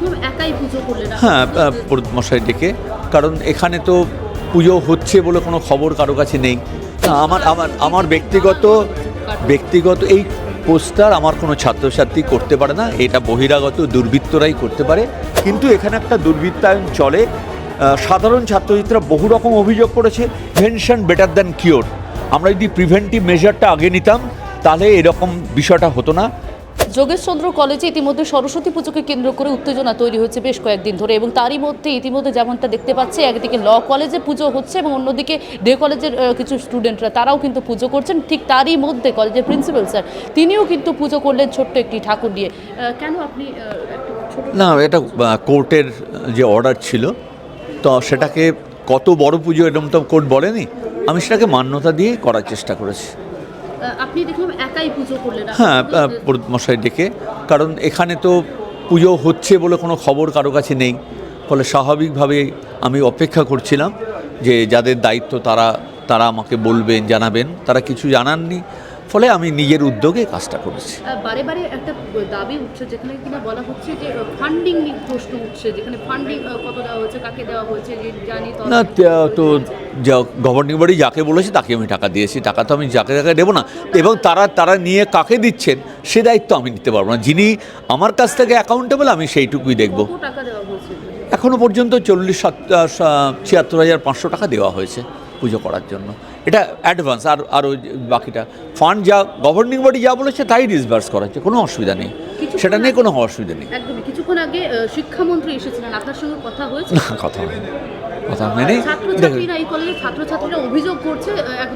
দেখলাম একাই পুজো করলেন। হ্যাঁ, পুরোহিত মশাই ডেকে, কারণ এখানে তো পুজো হচ্ছে বলে কোনো খবর কারো কাছে নেই। আমার আমার আমার ব্যক্তিগত এই পোস্টার আমার কোনো ছাত্রছাত্রী করতে পারে না, এটা বহিরাগত দুর্বৃত্তরাই করতে পারে। কিন্তু এখানে একটা দুর্বৃত্তায়ন চলে। সাধারণ ছাত্রছাত্রীরা বহু রকম অভিযোগ করেছে, প্রিভেনশন বেটার দ্যান কিওর। আমরা যদি প্রিভেন্টিভ মেজারটা আগে নিতাম তাহলে এরকম বিষয়টা হতো না। যোগেশচন্দ্র কলেজে ইতিমধ্যে সরস্বতী পুজোকে কেন্দ্র করে উত্তেজনা তৈরি হয়েছে বেশ কয়েকদিন ধরে, এবং তারই মধ্যে ইতিমধ্যে যেমনটা দেখতে পাচ্ছি, একদিকে ল কলেজে পুজো হচ্ছে এবং অন্যদিকে ডে কলেজের কিছু স্টুডেন্টরা তারাও কিন্তু পুজো করছেন। ঠিক তারই মধ্যে কলেজের প্রিন্সিপাল স্যার তিনিও কিন্তু পুজো করলেন ছোট্ট একটি ঠাকুর দিয়ে। কেন আপনি না, এটা কোর্টের যে অর্ডার ছিল, তো সেটাকে কত বড় পুজো এরকম তো কোর্ট বলেনি, আমি সেটাকে মান্যতা দিয়ে করার চেষ্টা করেছি। আপনি দেখলাম একাই পুজো করলেন। হ্যাঁ, পুরোহিত মশাই ডেকে, কারণ এখানে তো পুজো হচ্ছে বলে কোনো খবর কারো কাছে নেই। ফলে স্বাভাবিকভাবে আমি অপেক্ষা করছিলাম যে যাদের দায়িত্ব তারা আমাকে বলবেন, জানাবেন। তারা কিছু জানাননি, ফলে আমি নিজের উদ্যোগে কাজটা করেছি। বারে বারে একটা দাবি উঠছে যেখানে কিনা বলা হচ্ছে যে ফান্ডিং নিয়ে প্রশ্ন উঠছে, যেখানে ফান্ডিং কত দেওয়া হয়েছে, কাকে দেওয়া হয়েছে জানি না, তো গভর্নিং বডি যাকে বলেছে তাকে আমি টাকা দিয়েছি, টাকা তো আমি যাকে দেবো না। এবং তারা নিয়ে কাকে দিচ্ছেন সে দায়িত্ব আমি নিতে পারবো না। যিনি আমার কাছ থেকে অ্যাকাউন্টেবল আমি সেইটুকুই দেখব। টাকা দেওয়া হয়েছে এখনও পর্যন্ত 76,500 টাকা দেওয়া হয়েছে পুজো করার জন্য। এটা অ্যাডভান্স, আরও বাকিটা ফান্ড যা গভর্নিং বডি যা বলেছে তাই ডিসবার্স করা হচ্ছে, কোনো অসুবিধা নেই, সেটা নিয়ে কোনো অসুবিধা নেই। একদমই। কিছুক্ষণ আগে শিক্ষামন্ত্রী এসেছিলেন, আপনার সঙ্গে কথা হয়েছে? না, কথা হয়নি। ছাত্রছাত্রীরা এই কলেজের ছাত্রছাত্রীরা অভিযোগ করছে এক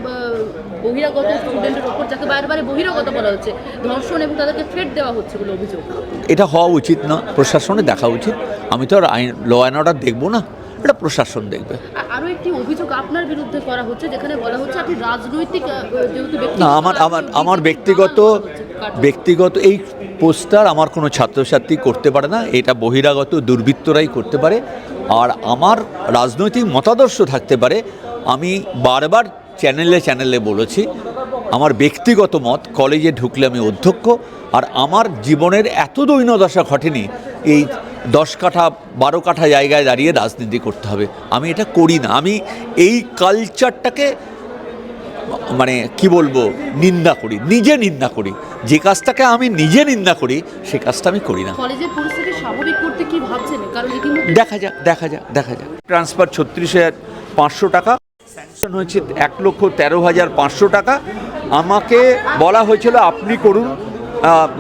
বহিরাগত স্টুডেন্টের ওপর, যাকে বারে বহিরাগত বলা হচ্ছে, ধর্ষণ এবং তাদেরকে থ্রেট দেওয়া হচ্ছে বলে অভিযোগ। এটা হওয়া উচিত না, প্রশাসনে দেখা উচিত। আমি তো আর ল অ্যান্ড অর্ডার দেখবো না, এটা প্রশাসন দেখবে। আরও একটি অভিযোগ আপনার বিরুদ্ধে করা হচ্ছে, যেখানে বলা হচ্ছে আপনি রাজনৈতিক না, আমার ব্যক্তিগত এই পোস্টার আমার কোনো ছাত্রছাত্রী করতে পারে না, এটা বহিরাগত দুর্বৃত্তরাই করতে পারে। আর আমার রাজনৈতিক মতাদর্শ থাকতে পারে, আমি বারবার চ্যানেলে বলেছি আমার ব্যক্তিগত মত, কলেজে ঢুকলে আমি অধ্যক্ষ, আর আমার জীবনের এত দৈন্যদশা ঘটেনি এই 10 কাঠা 12 কাঠা জায়গায় দাঁড়িয়ে রাজনীতি করতে হবে, আমি এটা করি না। আমি এই কালচারটাকে মানে কি বলবো, নিন্দা করি, নিজে নিন্দা করি। যে কাজটাকে আমি নিজে নিন্দা করি সে কাজটা আমি করি না। কলেজের পরিস্থিতি স্বাভাবিক করতে কি ভাবছেন? কারণ দেখা যাক। ট্রান্সফার 36,500 টাকা, স্যাংশন হয়েছে 1,13,500 টাকা। আমাকে বলা হয়েছিল আপনি করুন,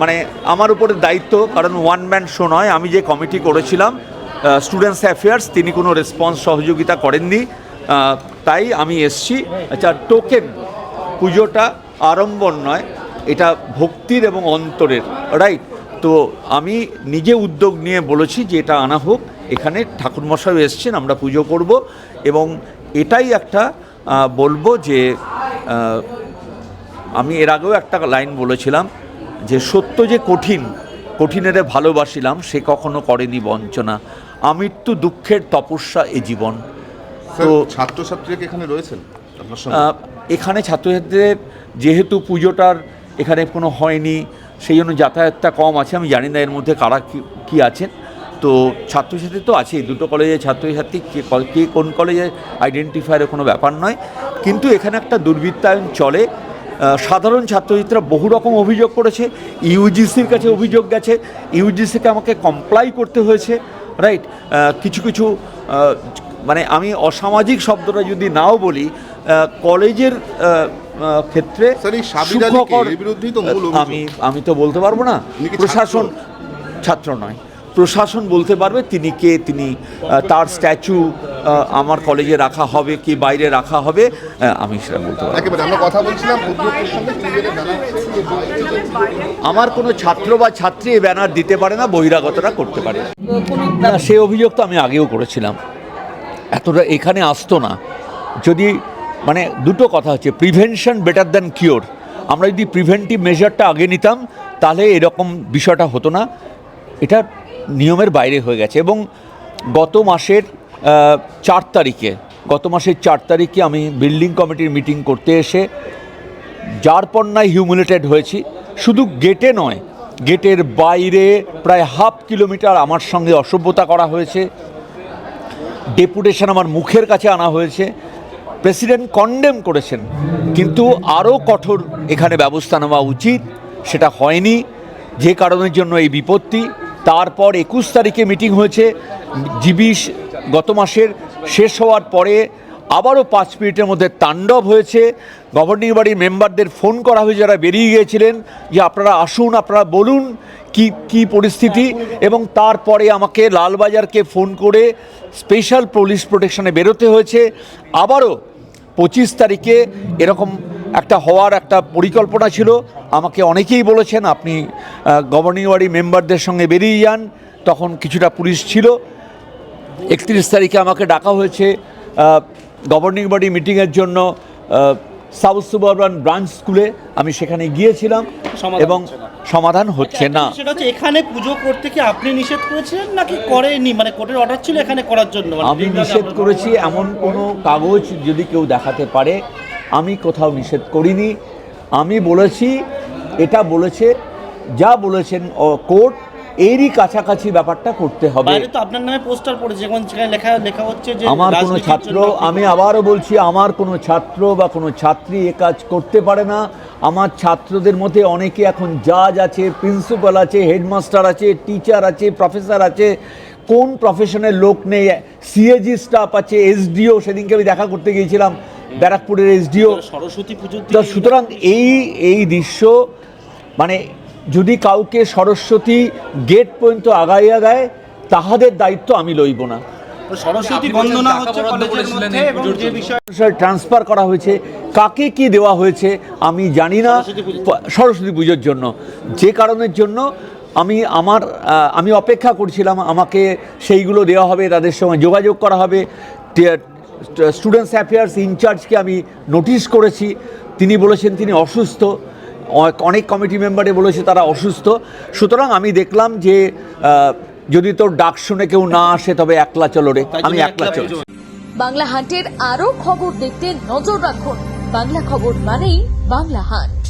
মানে আমার উপরে দায়িত্ব, কারণ ওয়ান ম্যান শো নয়। আমি যে কমিটি করেছিলাম স্টুডেন্টস অ্যাফেয়ার্স, তিনি কোনো রেসপন্স সহযোগিতা করেননি, তাই আমি এসছি। আচ্ছা, টোকেন পুজোটা আড়ম্বর নয়, এটা ভক্তির এবং অন্তরের, রাইট? তো আমি নিজে উদ্যোগ নিয়ে বলেছি যে এটা আনা হোক, এখানে ঠাকুরমশাই এসছেন, আমরা পুজো করব। এবং এটাই একটা বলবো যে আমি এর আগেও একটা লাইন বলেছিলাম যে সত্য যে কঠিনের ভালোবাসিলাম, সে কখনো করেনি বঞ্চনা, আমৃত্যু দুঃখের তপস্যা এ জীবন। তো ছাত্রছাত্রীরা এখানে রয়েছেন এখানে ছাত্রছাত্রীদের যেহেতু পুজোটার এখানে কোনো হয়নি, সেই জন্য যাতায়াতটা কম আছে। আমি জানি না এর মধ্যে কারা কি আছেন। তো ছাত্রছাত্রী তো আছেই, দুটো কলেজের ছাত্রছাত্রী, কে কোন কলেজে আইডেন্টিফায়ারের কোনো ব্যাপার নয়। কিন্তু এখানে একটা দুর্বৃত্তায়ন চলে। সাধারণ ছাত্রছাত্রীরা বহু রকম অভিযোগ করেছে, ইউজিসির কাছে অভিযোগ গেছে, ইউজিসিকে আমাকে কমপ্লাই করতে হয়েছে, রাইট? কিছু মানে আমি অসামাজিক শব্দটা যদি নাও বলি, কলেজের ক্ষেত্রে আমি তো বলতে পারবো না, প্রশাসন, ছাত্র নয়, প্রশাসন বলতে পারবে তিনি কে, তিনি তার স্ট্যাচু আমার কলেজে রাখা হবে কি বাইরে রাখা হবে, আমি সেটা বলতে পারবো। আমার কোনো ছাত্র বা ছাত্রী এই ব্যানার দিতে পারে না, বহিরাগতরা করতে পারে না। সেই অভিযোগ তো আমি আগেও করেছিলাম, এতটা এখানে আসতো না। যদি মানে দুটো কথা হচ্ছে, প্রিভেনশন বেটার দ্যান কিওর। আমরা যদি প্রিভেন্টিভ মেজারটা আগে নিতাম তাহলে এরকম বিষয়টা হতো না। এটা নিয়মের বাইরে হয়ে গেছে। এবং গত মাসের 4 তারিখে আমি বিল্ডিং কমিটির মিটিং করতে এসে যার পর নাই হিউমিলেটেড হয়েছি। শুধু গেটে নয়, গেটের বাইরে প্রায় হাফ কিলোমিটার আমার সঙ্গে অসভ্যতা করা হয়েছে, ডেপুটেশন আমার মুখের কাছে আনা হয়েছে। প্রেসিডেন্ট কন্ডেম করেছেন, কিন্তু আরও কঠোর এখানে ব্যবস্থা নেওয়া উচিত, সেটা হয়নি, যে কারণের জন্য এই বিপত্তি। তারপর 21 তারিখে মিটিং হয়েছে, জিবি গত মাসের শেষ হওয়ার পরে আবারও 5 মিনিটের মধ্যে তাণ্ডব হয়েছে। গভর্নিং বাড়ির মেম্বারদের ফোন করা হয়েছে, যারা বেরিয়ে গিয়েছিলেন, যে আপনারা আসুন, আপনারা বলুন কি পরিস্থিতি। এবং তারপরে আমাকে লালবাজারকে ফোন করে স্পেশাল পুলিশ প্রোটেকশনে বেরোতে হয়েছে। আবারও 25 তারিখে এরকম একটা হওয়ার একটা পরিকল্পনা ছিল। আমাকে অনেকেই বলেছেন আপনি গভর্নিং বাড়ি মেম্বারদের সঙ্গে বেরিয়ে যান, তখন কিছুটা পুলিশ ছিল। 31 তারিখে আমাকে ডাকা হয়েছে গভর্নিং বডি মিটিংয়ের জন্য সাউথ সুবারবান ব্রাঞ্চ স্কুলে। আমি সেখানে গিয়েছিলাম এবং সমাধান হচ্ছে না। সেটা হচ্ছে এখানে পুজো করতে কি আপনি নিষেধ করেছিলেন নাকি করেনি, মানে কোর্টের অর্ডার ছিল এখানে করার জন্য? আমি নিষেধ করেছি এমন কোনো কাগজ যদি কেউ দেখাতে পারে, আমি কোথাও নিষেধ করিনি। আমি বলেছি, এটা বলেছে, যা বলেছেন কোর্ট, এরই কাছাকাছি ব্যাপারটা করতে হবে। বাইরে তো আপনার নামে পোস্টার পড়েছে, যেমন সেখানে লেখা হচ্ছে যে আমার কোনো ছাত্র, আমি আবারও বলছি, আমার কোনো ছাত্র বা কোনো ছাত্রী এ কাজ করতে পারে না। আমার ছাত্রদের মধ্যে অনেকে এখন জাজ আছে, প্রিন্সিপাল আছে, হেডমাস্টার আছে, টিচার আছে, প্রফেসর আছে, কোন প্রফেশনের লোক নেই, সিএজি স্টাফ আছে, এসডিও, সেদিনকে আমি দেখা করতে গিয়েছিলাম ব্যারাকপুরের এসডিও। সরস্বতী পুজো, সুতরাং এই দৃশ্য, মানে যদি কাউকে সরস্বতী গেট পর্যন্ত আগাইয়া দেয়, তাহাদের দায়িত্ব আমি লইব না। সরস্বতী বন্দনা হচ্ছে কলেজের মধ্যে এবং যে বিষয় ট্রান্সফার করা হয়েছে, কাকে কি দেওয়া হয়েছে আমি জানি না। সরস্বতী পুজোর জন্য, যে কারণের জন্য আমি অপেক্ষা করছিলাম, আমাকে সেইগুলো দেওয়া হবে, তাদের সঙ্গে যোগাযোগ করা হবে। স্টুডেন্টস অ্যাফেয়ার্স ইনচার্জকে আমি নোটিশ করেছি, তিনি বলেছেন তিনি অসুস্থ। অনেক কমিটি মেম্বারে বলেছে তারা অসুস্থ। সুতরাং আমি দেখলাম যে যদি তোর ডাক শুনে কেউ না আসে, তবে একলা চলো রে, আমি একলা চলছি। বাংলা হান্টের আরও খবর দেখতে নজর রাখুন। বাংলা খবর মানেই বাংলা হান্ট।